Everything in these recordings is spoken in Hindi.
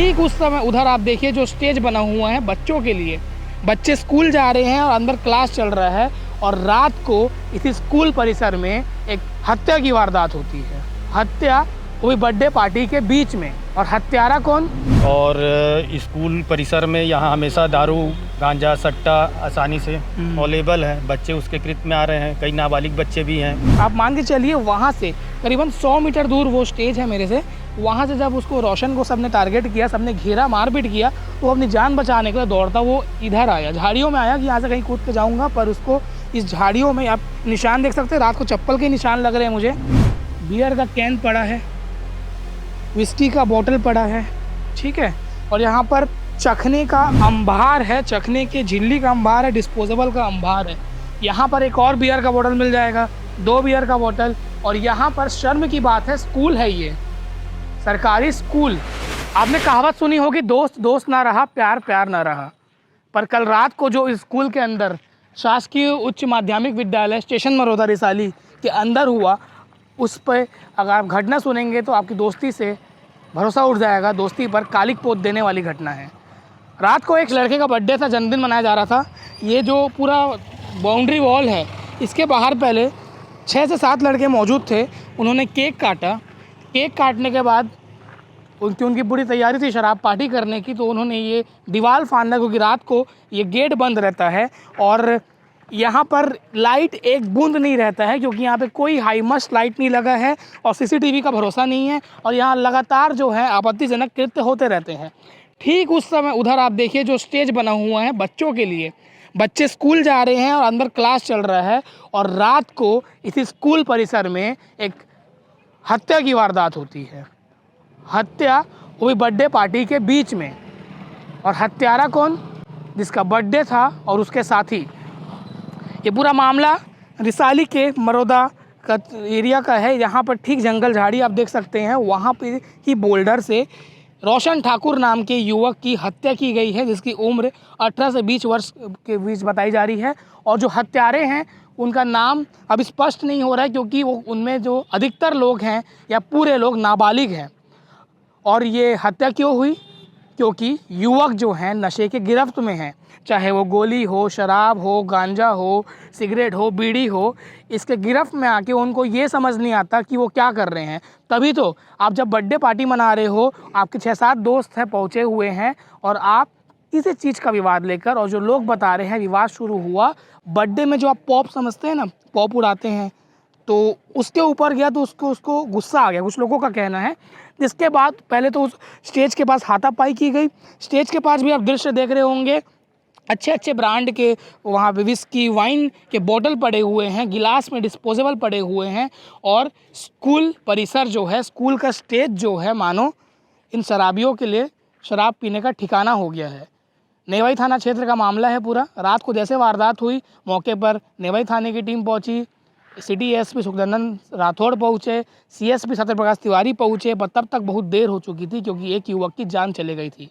ठीक उस समय उधर आप देखिए जो स्टेज बना हुआ है बच्चों के लिए, बच्चे स्कूल जा रहे हैं और अंदर क्लास चल रहा है और रात को इसी स्कूल परिसर में एक हत्या की वारदात होती है। हत्या वो भी बर्थडे पार्टी के बीच में। और हत्यारा कौन? और स्कूल परिसर में यहाँ हमेशा दारू गांजा सट्टा आसानी से अवेलेबल है। बच्चे उसके कृत्य में आ रहे हैं, कई नाबालिग बच्चे भी हैं। आप मान के चलिए वहाँ से करीबन 100 मीटर दूर वो स्टेज है मेरे से, वहाँ से जब उसको रोशन को सबने टारगेट किया, सबने घेरा मारपीट किया, तो अपनी जान बचाने के लिए दौड़ता वो इधर आया, झाड़ियों में आया कि यहाँ से कहीं कूद के जाऊँगा, पर उसको इस झाड़ियों में आप निशान देख सकते हैं, रात को चप्पल के निशान लग रहे हैं मुझे। बियर का कैन पड़ा है, विस्की का बोतल पड़ा है, ठीक है, और यहाँ पर चखने का अंबार है, चखने के झिल्ली का अंबार है, डिस्पोजेबल का अंबार है। यहाँ पर एक और बियर का बोतल मिल जाएगा, 2 बियर का बोतल। और यहाँ पर शर्म की बात है, स्कूल है ये, सरकारी स्कूल। आपने कहावत सुनी होगी, दोस्त दोस्त ना रहा, प्यार प्यार ना रहा। पर कल रात को जो स्कूल के अंदर शासकीय उच्च माध्यमिक विद्यालय स्टेशन मरोदा रिसाली के अंदर हुआ, उस पर अगर आप घटना सुनेंगे तो आपकी दोस्ती से भरोसा उठ जाएगा। दोस्ती पर कालिक पोत देने वाली घटना है। रात को एक लड़के का बर्थडे था, जन्मदिन मनाया जा रहा था। ये जो पूरा बाउंड्री वॉल है, इसके बाहर पहले 6 से 7 लड़के मौजूद थे। उन्होंने केक काटा। केक काटने के बाद उनकी पूरी तैयारी थी शराब पार्टी करने की, तो उन्होंने ये दीवार फांदा, क्योंकि रात को ये गेट बंद रहता है और यहाँ पर लाइट एक बूंद नहीं रहता है, क्योंकि यहाँ पे कोई हाई मस्ट लाइट नहीं लगा है और सीसीटीवी का भरोसा नहीं है, और यहाँ लगातार जो है आपत्तिजनक कृत्य होते रहते हैं। ठीक उस समय उधर आप देखिए जो स्टेज बना हुआ है बच्चों के लिए, बच्चे स्कूल जा रहे हैं और अंदर क्लास चल रहा है और रात को इसी स्कूल परिसर में एक हत्या की वारदात होती है। हत्या वो भी बर्थडे पार्टी के बीच में। और हत्यारा कौन? जिसका बर्थडे था और उसके साथी। ये पूरा मामला रिसाली के मरोदा का एरिया का है। यहाँ पर ठीक जंगल झाड़ी आप देख सकते हैं, वहाँ पे ही बोल्डर से रोशन ठाकुर नाम के युवक की हत्या की गई है, जिसकी उम्र 18 से 20 वर्ष के बीच बताई जा रही है। और जो हत्यारे हैं उनका नाम अभी स्पष्ट नहीं हो रहा है, क्योंकि वो उनमें जो अधिकतर लोग हैं या पूरे लोग नाबालिग हैं। और ये हत्या क्यों हुई? क्योंकि युवक जो हैं नशे के गिरफ्त में हैं, चाहे वो गोली हो, शराब हो, गांजा हो, सिगरेट हो, बीड़ी हो, इसके गिरफ्त में आके उनको ये समझ नहीं आता कि वो क्या कर रहे हैं। तभी तो आप जब बर्थडे पार्टी मना रहे हो, आपके 6-7 दोस्त हैं पहुँचे हुए हैं और आप इसी चीज़ का विवाद लेकर, और जो लोग बता रहे हैं विवाद शुरू हुआ बर्थडे में, जो आप पॉप समझते हैं ना, पॉप उड़ाते हैं, तो उसके ऊपर गया, तो उसको गुस्सा आ गया, कुछ लोगों का कहना है। जिसके बाद पहले तो उस स्टेज के पास हाथापाई की गई। स्टेज के पास भी आप दृश्य देख रहे होंगे, अच्छे अच्छे ब्रांड के वहाँ पे विस्की वाइन के बोतल पड़े हुए हैं, गिलास में डिस्पोजेबल पड़े हुए हैं। और स्कूल परिसर जो है, स्कूल का स्टेज जो है, मानो इन शराबियों के लिए शराब पीने का ठिकाना हो गया है। नेवाई थाना क्षेत्र का मामला है पूरा। रात को जैसे वारदात हुई, मौके पर नेवाई थाने की टीम पहुंची, सिटी एसपी सुखनंदन राठौड़ पहुंचे, सीएसपी सत्यप्रकाश तिवारी पहुंचे, पर तब तक बहुत देर हो चुकी थी, क्योंकि एक युवक की जान चली गई थी।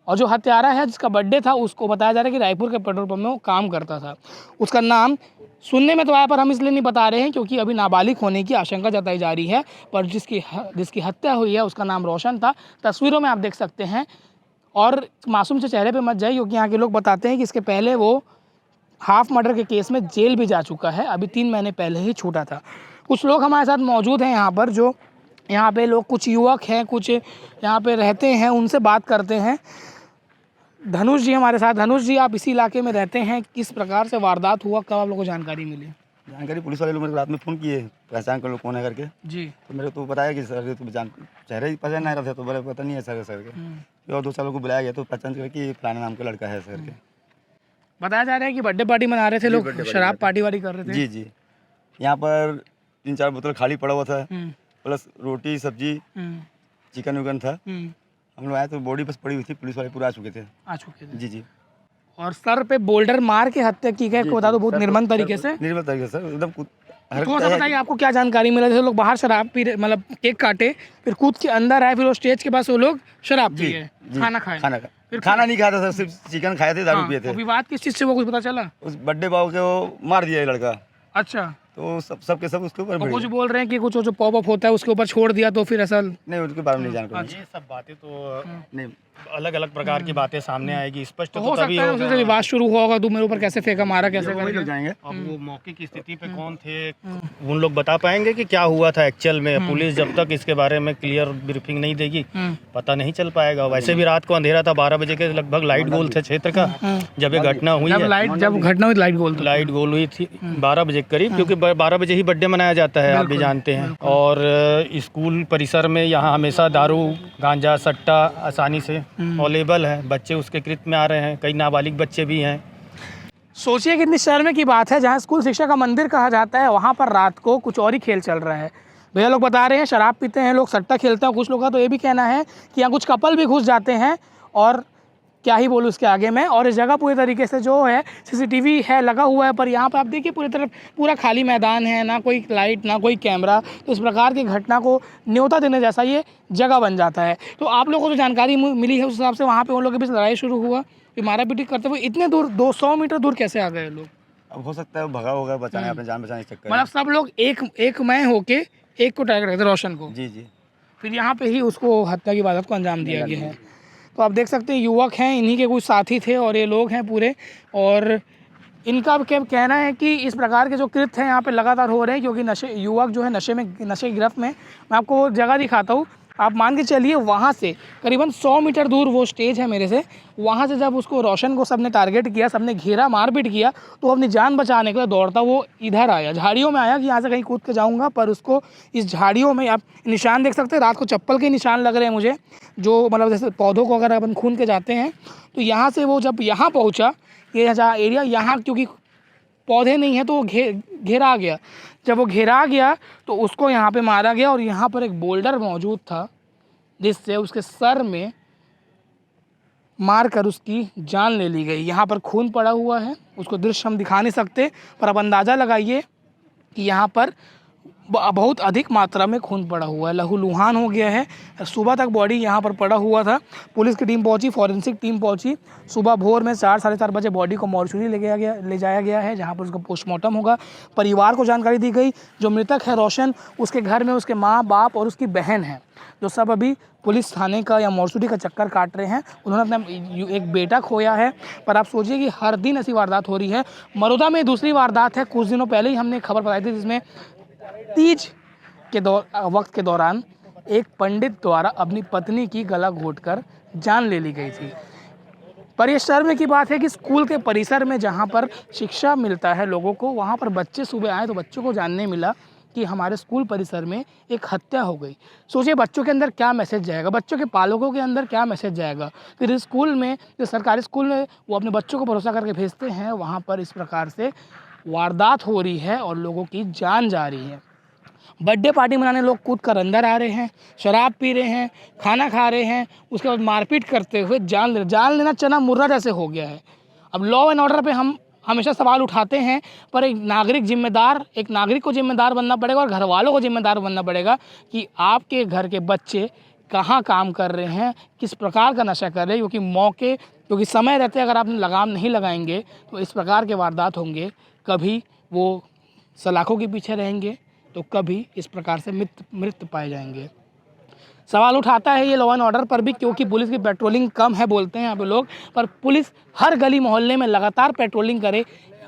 और जो हत्यारा है, जिसका बर्थडे था, उसको बताया जा रहा है कि रायपुर के पेट्रोल पंप में वो काम करता था। उसका नाम सुनने में तो आया, पर हम इसलिए नहीं बता रहे हैं क्योंकि अभी नाबालिग होने की आशंका जताई जा रही है। पर जिसकी हत्या हुई है उसका नाम रोशन था। तस्वीरों में आप देख सकते हैं। और मासूम से चेहरे पे मत जाइए, क्योंकि यहाँ के लोग बताते हैं कि इसके पहले वो हाफ मर्डर के केस में जेल भी जा चुका है, अभी 3 महीने पहले ही छूटा था। कुछ लोग हमारे साथ मौजूद हैं यहाँ पर, जो यहाँ पे लोग, कुछ युवक हैं, कुछ यहाँ पे रहते हैं, उनसे बात करते हैं। धनुष जी हमारे साथ। धनुष जी, आप इसी इलाके में रहते हैं, किस प्रकार से वारदात हुआ, कब आप लोगों को जानकारी मिली? जानकारी पुलिस वाले लोग मेरे को रात में फ़ोन किए, पहचान कर लो कौन है करके जी। तो मेरे को तो बताया कि सर तो चेहरे ही पहचान नहीं रहा था, तो बोले पता नहीं है सर के। फिर और 2 सालों को बुलाया गया तो पहचान कर कि फलाने नाम का लड़का है सर के। बताया जा रहा है कि बर्थडे पार्टी मना रहे थे लोग, शराब पार्टी वारी कर रहे थे। जी जी, यहाँ पर 3-4 बोतल खाली पड़ा हुआ था, प्लस रोटी सब्जी चिकन विकन था। हम लोग आए तो बॉडी बस पड़ी हुई थी, पुलिस वाले पूरा आ चुके थे। जी जी। और सर पे बोल्डर मार के हत्या की गई, बता दो, बहुत निर्मम तरीके से। निर्मल तरीके से एकदम। थोड़ा सा बताइए, आपको क्या जानकारी मिला? जैसे लोग बाहर शराब पी रहे, मतलब केक काटे, फिर कूद के अंदर आए, फिर वो स्टेज के पास वो लोग शराब पिए, खाना खाए। फिर खाना नहीं खाया था सर, सिर्फ चिकन खाए थे, दारू पिए थे। विवाद किस चीज़ से, वो कुछ पता चला? उस बर्थडे बॉय को मार दिया ये लड़का। अच्छा। तो सब के सब उसके ऊपर और भिड़ कुछ गए। बोल रहे हैं कि कुछ जो पॉप अप होता है उसके ऊपर छोड़ दिया तो फिर ऐसा नहीं, उसके बारे में नहीं जानकारी। ये सब बातें तो नहीं, अलग अलग प्रकार की बातें सामने आएगी, स्पष्ट तो तो हो तभी सकता है होगा। उससे विवाद शुरू हुआ होगा, तू मेरे ऊपर कैसे फेंका मारा कैसे वही करके। लोग जाएंगे। अब वो मौके की स्थिति पे कौन थे उन लोग बता पाएंगे कि क्या हुआ था एक्चुअल में। पुलिस जब तक इसके बारे में क्लियर ब्रीफिंग नहीं देगी पता नहीं चल पाएगा। वैसे भी रात को अंधेरा था, 12 बजे के लगभग लाइट गोल थे क्षेत्र का जब ये घटना हुई है। जब घटना हुई लाइट गोल लाइट गोल हुई थी 12 बजे के करीब, क्योंकि 12 बजे ही बर्थडे मनाया जाता है, आप भी जानते हैं। और स्कूल परिसर में यहाँ हमेशा दारू गांजा सट्टा आसानी से अवेलेबल है। बच्चे उसके कृत्य में आ रहे हैं, कई नाबालिग बच्चे भी हैं। सोचिए कितनी शर्म की बात है, जहाँ स्कूल शिक्षा का मंदिर कहा जाता है वहाँ पर रात को कुछ और ही खेल चल रहा है। भैया लोग बता रहे हैं शराब पीते हैं लोग, सट्टा खेलते हैं। कुछ लोग का तो ये भी कहना है कि यहाँ कुछ कपल भी घुस जाते हैं, और क्या ही बोलूँ इसके आगे मैं। और इस जगह पूरी तरीके से जो है सीसीटीवी है लगा हुआ है, पर यहाँ पर आप देखिए पूरी तरफ पूरा खाली मैदान है, ना कोई लाइट ना कोई कैमरा। तो इस प्रकार की घटना को न्योता देने जैसा ये जगह बन जाता है। तो आप लोगों को जो जानकारी मिली है उस हिसाब से वहाँ पे उन लोगों के बीच लड़ाई शुरू हुआ, फिर मारा पीटी करते हुए इतने दूर 200 मीटर दूर कैसे आ गए लोग। अब हो सकता है वो भगा होगा बचाने, अपने जान बचाने के चक्कर में। मतलब सब लोग एक मैं होके एक को टारगेट करते रोशन को, जी जी। फिर यहाँ पे ही उसको हत्या की वारदात को अंजाम दिया गया है। तो आप देख सकते हैं युवक हैं, इन्हीं के कुछ साथी थे और ये लोग हैं पूरे। और इनका क्या कहना है कि इस प्रकार के जो कृत्य हैं यहाँ पे लगातार हो रहे हैं, क्योंकि युवक जो है नशे की गिरफ्त में। मैं आपको वो जगह दिखाता हूँ, आप मान के चलिए वहाँ से करीबन 100 मीटर दूर वो स्टेज है मेरे से। वहाँ से जब उसको रोशन को सबने टारगेट किया, सबने घेरा मारपीट किया, तो अपनी जान बचाने के लिए दौड़ता वो इधर आया, झाड़ियों में आया कि यहाँ से कहीं कूद के जाऊँगा। पर उसको इस झाड़ियों में आप निशान देख सकते हैं, रात को चप्पल के निशान लग रहे हैं मुझे, जो मतलब जैसे पौधों को अगर अपन खून के जाते हैं तो यहाँ से वो जब यहाँ पहुँचा, ये जहाँ एरिया यहाँ क्योंकि पौधे नहीं है तो वो घेरा गया। जब वो घेरा गया तो उसको यहाँ पे मारा गया, और यहाँ पर एक बोल्डर मौजूद था जिससे उसके सर में मारकर उसकी जान ले ली गई। यहाँ पर खून पड़ा हुआ है, उसको दृश्य हम दिखा नहीं सकते, पर अब अंदाज़ा लगाइए कि यहाँ पर बहुत अधिक मात्रा में खून पड़ा हुआ है, लहूलुहान हो गया है। सुबह तक बॉडी यहाँ पर पड़ा हुआ था। पुलिस की टीम पहुँची, फॉरेंसिक टीम पहुँची। सुबह भोर में 4 साढ़े 4 बजे बॉडी को मॉर्चुरी ले जाया गया है, जहाँ पर उसका पोस्टमार्टम होगा। परिवार को जानकारी दी गई, जो मृतक है रोशन, उसके घर में उसके माँ बाप और उसकी बहन है, जो सब अभी पुलिस थाने का या मॉर्चुरी का चक्कर काट रहे हैं। उन्होंने अपना एक बेटा खोया है। पर आप सोचिए कि हर दिन ऐसी वारदात हो रही है। मरोदा में दूसरी वारदात है, कुछ दिनों पहले ही हमने खबर बताई थी, जिसमें तीज के वक्त के दौरान एक पंडित द्वारा अपनी पत्नी की गला घोंटकर जान ले ली गई थी। पर यह शर्म की बात है कि स्कूल के परिसर में जहाँ पर शिक्षा मिलता है लोगों को, वहाँ पर बच्चे सुबह आए तो बच्चों को जानने मिला कि हमारे स्कूल परिसर में एक हत्या हो गई। सोचिए बच्चों के अंदर क्या मैसेज जाएगा, बच्चों के पालकों के अंदर क्या मैसेज जाएगा। फिर इस स्कूल में, जो सरकारी स्कूल में वो अपने बच्चों को भरोसा करके भेजते हैं, वहाँ पर इस प्रकार से वारदात हो रही है और लोगों की जान जा रही है। बर्थडे पार्टी मनाने लोग कूद कर अंदर आ रहे हैं, शराब पी रहे हैं, खाना खा रहे हैं, उसके बाद मारपीट करते हुए जान लेना चना मुर्रा जैसे हो गया है। अब लॉ एंड ऑर्डर पे हम हमेशा सवाल उठाते हैं, पर एक नागरिक को जिम्मेदार बनना पड़ेगा और घर वालों को जिम्मेदार बनना पड़ेगा कि आपके घर के बच्चे कहाँ काम कर रहे हैं, किस प्रकार का नशा कर रहे हैं। क्योंकि समय रहते अगर आप लगाम नहीं लगाएंगे तो इस प्रकार के वारदात होंगे। कभी वो सलाखों के पीछे रहेंगे तो कभी इस प्रकार से मृत पाए जाएंगे। सवाल उठाता है ये लॉ एंड ऑर्डर पर भी, क्योंकि पुलिस की पेट्रोलिंग कम है बोलते हैं यहाँ पे लोग, पर पुलिस हर गली मोहल्ले में लगातार पेट्रोलिंग करे,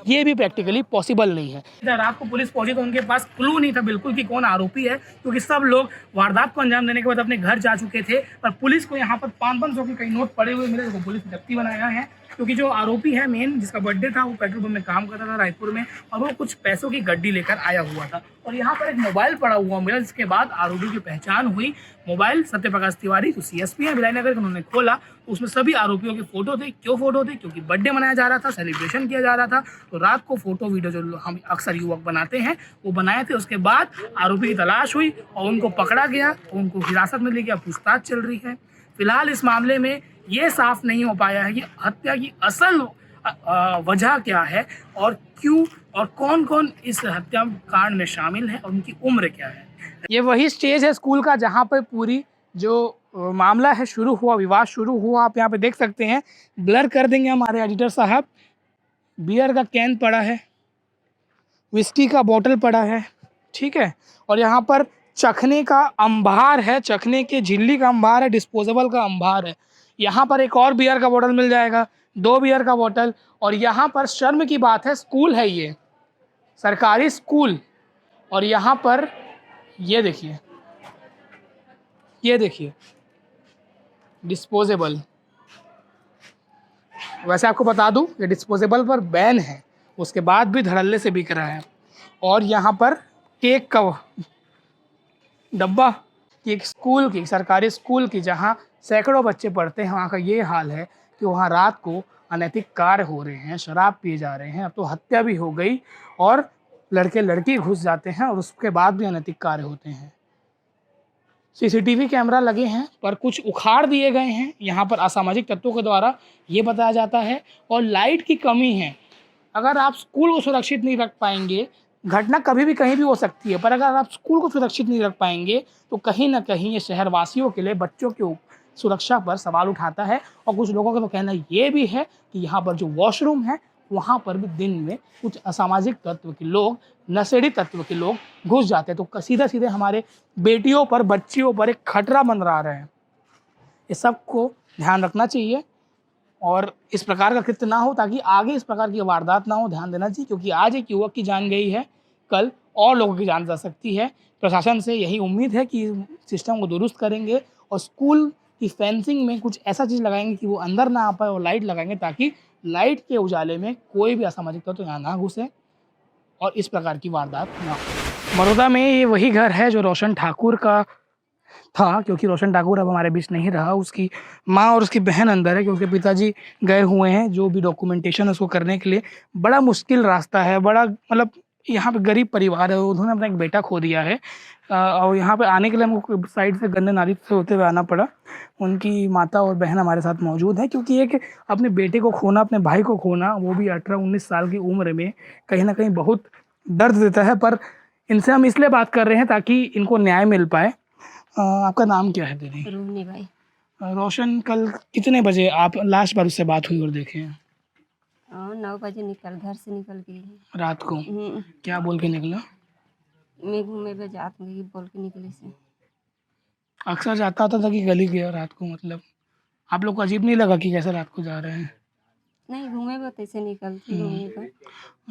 ये भी प्रैक्टिकली पॉसिबल नहीं है। जब रात को पुलिस पहुंची तो उनके पास क्लू नहीं था बिल्कुल कि कौन आरोपी है, क्योंकि सब लोग वारदात को अंजाम देने के बाद अपने घर जा चुके थे। पर पुलिस को यहाँ पर 500 के कई नोट पड़े हुए मिले, तो पुलिस ने जब्ती बनाया है। क्योंकि जो आरोपी है मेन, जिसका बर्थडे था, वो पेट्रोल पंप में काम करता था रायपुर में, और वो कुछ पैसों की गड्डी लेकर आया हुआ था। और यहाँ पर एक मोबाइल पड़ा हुआ मिला, जिसके बाद आरोपी की पहचान हुई। मोबाइल सत्यप्रकाश तिवारी जो CSP है विलायनगर, उन्होंने खोला तो उसमें सभी आरोपियों के फोटो थे। क्यों फोटो थे? क्योंकि बर्थडे मनाया जा रहा था, सेलिब्रेशन किया जा रहा था। तो रात को फोटो वीडियो जो हम अक्सर युवक बनाते हैं वो बनाए थे। उसके बाद आरोपी की तलाश हुई और उनको पकड़ा गया, उनको हिरासत में लिया गया, पूछताछ चल रही है। फिलहाल इस मामले में ये साफ नहीं हो पाया है कि हत्या की असल वजह क्या है और क्यों और कौन कौन इस हत्याकांड में शामिल है और उनकी उम्र क्या है। ये वही स्टेज है स्कूल का जहाँ पर पूरी जो मामला है शुरू हुआ, विवाद शुरू हुआ। आप यहाँ पे देख सकते हैं, ब्लर कर देंगे हमारे एडिटर साहब, बियर का कैन पड़ा है, विस्की का बोतल पड़ा है, ठीक है। और यहाँ पर चखने का अंबार है, चखने के झिल्ली का अंबार है, डिस्पोजेबल का अंबार है। यहाँ पर एक और बियर का बोतल मिल जाएगा, 2 बियर का बोतल। और यहाँ पर शर्म की बात है, स्कूल है ये, सरकारी स्कूल। और यहाँ पर ये देखिए, ये देखिए डिस्पोजेबल। वैसे आपको बता दूं ये डिस्पोजेबल पर बैन है, उसके बाद भी धड़ल्ले से बिक रहा है। और यहाँ पर केक का डब्बा, एक स्कूल की, सरकारी स्कूल की, जहाँ सैकड़ों बच्चे पढ़ते हैं, वहाँ का ये हाल है कि वहाँ रात को अनैतिक कार्य हो रहे हैं, शराब पिए जा रहे हैं। अब तो हत्या भी हो गई और लड़के लड़की घुस जाते हैं और उसके बाद भी अनैतिक कार्य होते हैं। सीसीटीवी कैमरा लगे हैं पर कुछ उखाड़ दिए गए हैं, यहाँ पर असामाजिक तत्वों के द्वारा ये बताया जाता है। और लाइट की कमी है। अगर आप स्कूल को सुरक्षित नहीं रख पाएंगे, घटना कभी भी कहीं भी हो सकती है, पर अगर आप स्कूल को सुरक्षित नहीं रख पाएंगे तो कहीं ना कहीं ये शहरवासियों के लिए, बच्चों की सुरक्षा पर सवाल उठाता है। और कुछ लोगों का तो कहना ये भी है कि यहाँ पर जो वॉशरूम है वहाँ पर भी दिन में कुछ असामाजिक तत्व के लोग, नशेड़ी तत्व के लोग घुस जाते हैं। तो सीधे सीधे हमारे बेटियों पर, बच्चियों पर एक खतरा मंडरा रहे हैं। इस सब को ध्यान रखना चाहिए और इस प्रकार का कृत्य ना हो, ताकि आगे इस प्रकार की वारदात ना हो। ध्यान देना चाहिए, क्योंकि आज एक युवक की जान गई है, कल और लोगों की जान जा सकती है। प्रशासन से यही उम्मीद है कि सिस्टम को दुरुस्त करेंगे और स्कूल की फेंसिंग में कुछ ऐसा चीज़ लगाएंगे कि वो अंदर ना आ पाए, और लाइट लगाएंगे ताकि लाइट के उजाले में कोई भी असामाजिक तत्व तो यहाँ ना घुसे और इस प्रकार की वारदात ना हो। बड़ौदा में ये वही घर है जो रोशन ठाकुर का था, क्योंकि रोशन ठाकुर अब हमारे बीच नहीं रहा। उसकी माँ और उसकी बहन अंदर है, क्योंकि पिताजी गए हुए हैं जो भी डॉक्यूमेंटेशन है उसको करने के लिए। बड़ा मुश्किल रास्ता है, बड़ा मतलब यहाँ पे गरीब परिवार है, उन्होंने अपना एक बेटा खो दिया है। और यहाँ पे आने के लिए हमको साइड से गंदे नाली से होते हुए आना पड़ा। उनकी माता और बहन हमारे साथ मौजूद है, क्योंकि एक अपने बेटे को खोना, अपने भाई को खोना, वो भी 18-19 साल की उम्र में, कहीं ना कहीं बहुत दर्द देता है। पर इनसे हम इसलिए बात कर रहे हैं ताकि इनको न्याय मिल पाए। आपका नाम क्या है दीदी? रोहिणी भाई। रोशन, कल कितने बजे आप लास्ट बार उससे बात हुई और देखे हैं? 9 बजे घर से निकल गई रात को। क्या बोल के निकला? मैं घूमे पे जात में बोल के निकली से। अक्सर जाता होता था कि गली गया रात को? मतलब आप लोग को अजीब नहीं लगा कि कैसे रात को जा रहे हैं? नहीं, घूमे पे तैसे निकलती घूमे पर।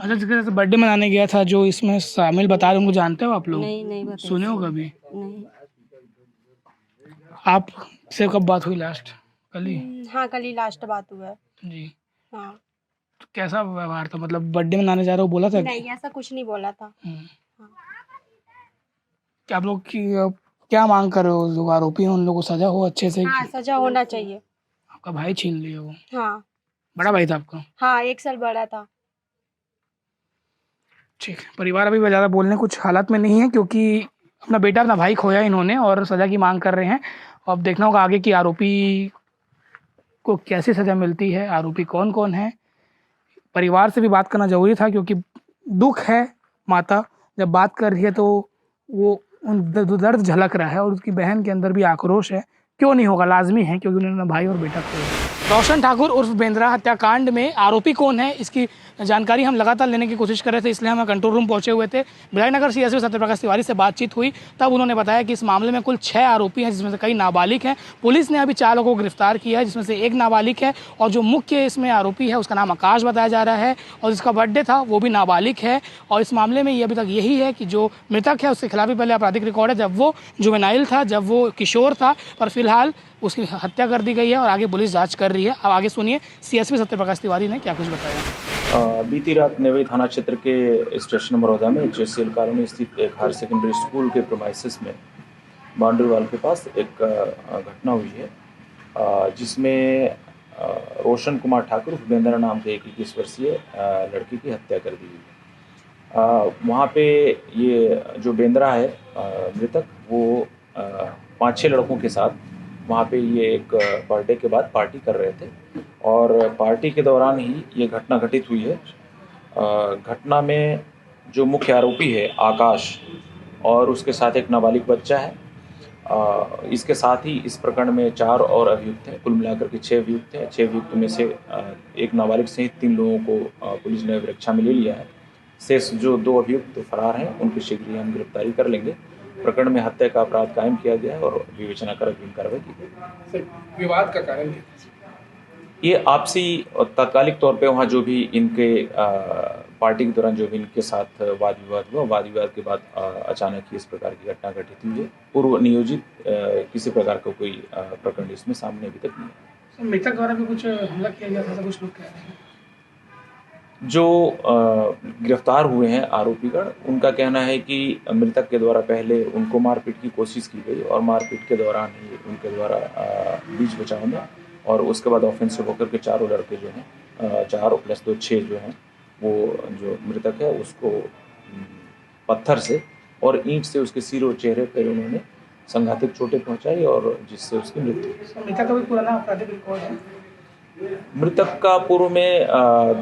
अच्छा, जैसे बर्थडे मनाने गया था जो इसमें शामिल बता रहे, उनको जानते हो आप लोग? नहीं बता। सुने हो कभी? नहीं। आप से कब बात हुई लास्ट? कल ही? हाँ, कल ही लास्ट बात हुआ है जी। हाँ। तो कैसा व्यवहार था? मतलब बर्थडे मनाने जा रहे हो बोला था? नहीं, ऐसा कुछ नहीं बोला था। क्या आप लोग की क्या मांग कर रहे हो? लोग आरोपी हैं, उन लोगों को सजा हो अच्छे से? हाँ, सजा होना चाहिए। आपका भाई छीन लिया वो? हाँ। बड़ा भाई था आपका? हाँ, 1 साल बड़ा था। ठीक है। परिवार अभी ज़्यादा बोलने कुछ हालत में नहीं है, क्योंकि अपना बेटा, अपना भाई खोया इन्होंने और सज़ा की मांग कर रहे हैं। अब देखना होगा आगे कि आरोपी को कैसी सज़ा मिलती है, आरोपी कौन कौन है। परिवार से भी बात करना ज़रूरी था, क्योंकि दुख है। माता जब बात कर रही है तो वो दर्द झलक रहा है और उसकी बहन के अंदर भी आक्रोश है। क्यों नहीं होगा, लाजमी है, क्योंकि उन्होंने भाई और बेटा खोया। रोशन ठाकुर उर्फ बेंद्रा हत्याकांड में आरोपी कौन है, इसकी जानकारी हम लगातार लेने की कोशिश कर रहे थे, इसलिए हम कंट्रोल रूम पहुंचे हुए थे। विधायकनगर सीएसपी सत्यप्रकाश तिवारी से बातचीत हुई, तब उन्होंने बताया कि इस मामले में कुल 6 आरोपी हैं, जिसमें से कई नाबालिग हैं। पुलिस ने अभी 4 लोगों को गिरफ्तार किया है, जिसमें से एक नाबालिग है। और जो मुख्य इसमें आरोपी है उसका नाम आकाश बताया जा रहा है, और जिसका बर्थडे था वो भी नाबालिग है। और इस मामले में ये अभी तक यही है कि जो मृतक है उसके खिलाफ भी पहले आपराधिक रिकॉर्ड है, जब वो जुवेनाइल था, जब वो किशोर था, पर फिलहाल उसकी हत्या कर दी गई है और आगे पुलिस जांच कर रही है। अब आगे सुनिए सीएसपी सत्यप्रकाश तिवारी ने क्या कुछ बताया। बीती रात नेवई थाना क्षेत्र के स्टेशन बड़ौदा में जेसीएल कॉलोनी स्थित एक हायर सेकेंडरी स्कूल के प्रीमाइसेस में बाउंड्री वाल के पास एक घटना हुई है, जिसमें रोशन कुमार ठाकुर बेंद्रा नाम के एक 21 वर्षीय लड़की की हत्या कर दी गई। वहाँ पे ये जो बेंद्रा है मृतक, वो 5-6 लड़कों के साथ वहाँ पे ये एक बर्थडे के बाद पार्टी कर रहे थे, और पार्टी के दौरान ही ये घटना घटित हुई है। घटना में जो मुख्य आरोपी है आकाश और उसके साथ एक नाबालिग बच्चा है। इसके साथ ही इस प्रकरण में 4 और अभियुक्त हैं, कुल मिलाकर के 6 अभियुक्त हैं। 6 अभियुक्त में से एक नाबालिग सहित 3 लोगों को पुलिस ने रक्षा में ले लिया है। शेष जो 2 अभियुक्त फरार हैं उनकी शीघ्र ही हम गिरफ्तारी कर लेंगे। प्रकरण में हत्या का अपराध कायम किया गया है और विवेचना कर अग्रिम कार्रवाई की गई। विवाद का कारण क्या था? ये आपसी और तात्कालिक तौर पे वहाँ जो भी इनके पार्टी के दौरान जो भी इनके साथ वाद विवाद हुआ, वाद विवाद के बाद अचानक ही इस प्रकार की घटना घटित हुई है। पूर्व नियोजित किसी प्रकार का कोई प्रकरण इसमें सामने अभी तक नहीं है। सर, मृतक द्वारा भी कुछ हमला किया गया था, ऐसा कुछ लोग कह रहे हैं। जो गिरफ्तार हुए हैं आरोपीगण, उनका कहना है कि मृतक के द्वारा पहले उनको मारपीट की कोशिश की गई और मारपीट के दौरान ही उनके द्वारा बीच बचाव में और उसके बाद ऑफेंसिव होकर के चारों लड़के जो हैं 4 + 2 6 जो हैं, वो जो मृतक है उसको पत्थर से और ईंट से उसके सिर और चेहरे पर उन्होंने संघातिक चोटें पहुंचाई और जिससे उसकी मृत्यु हुई। सर, मृतक का भी पुराना आपराधिक रिकॉर्ड है। मृतक का पूर्व में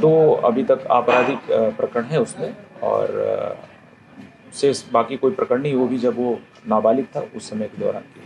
2 अभी तक आपराधिक प्रकरण है उसमें और शेष बाकी कोई प्रकरण नहीं, वो भी जब वो नाबालिग था उस समय के दौरान की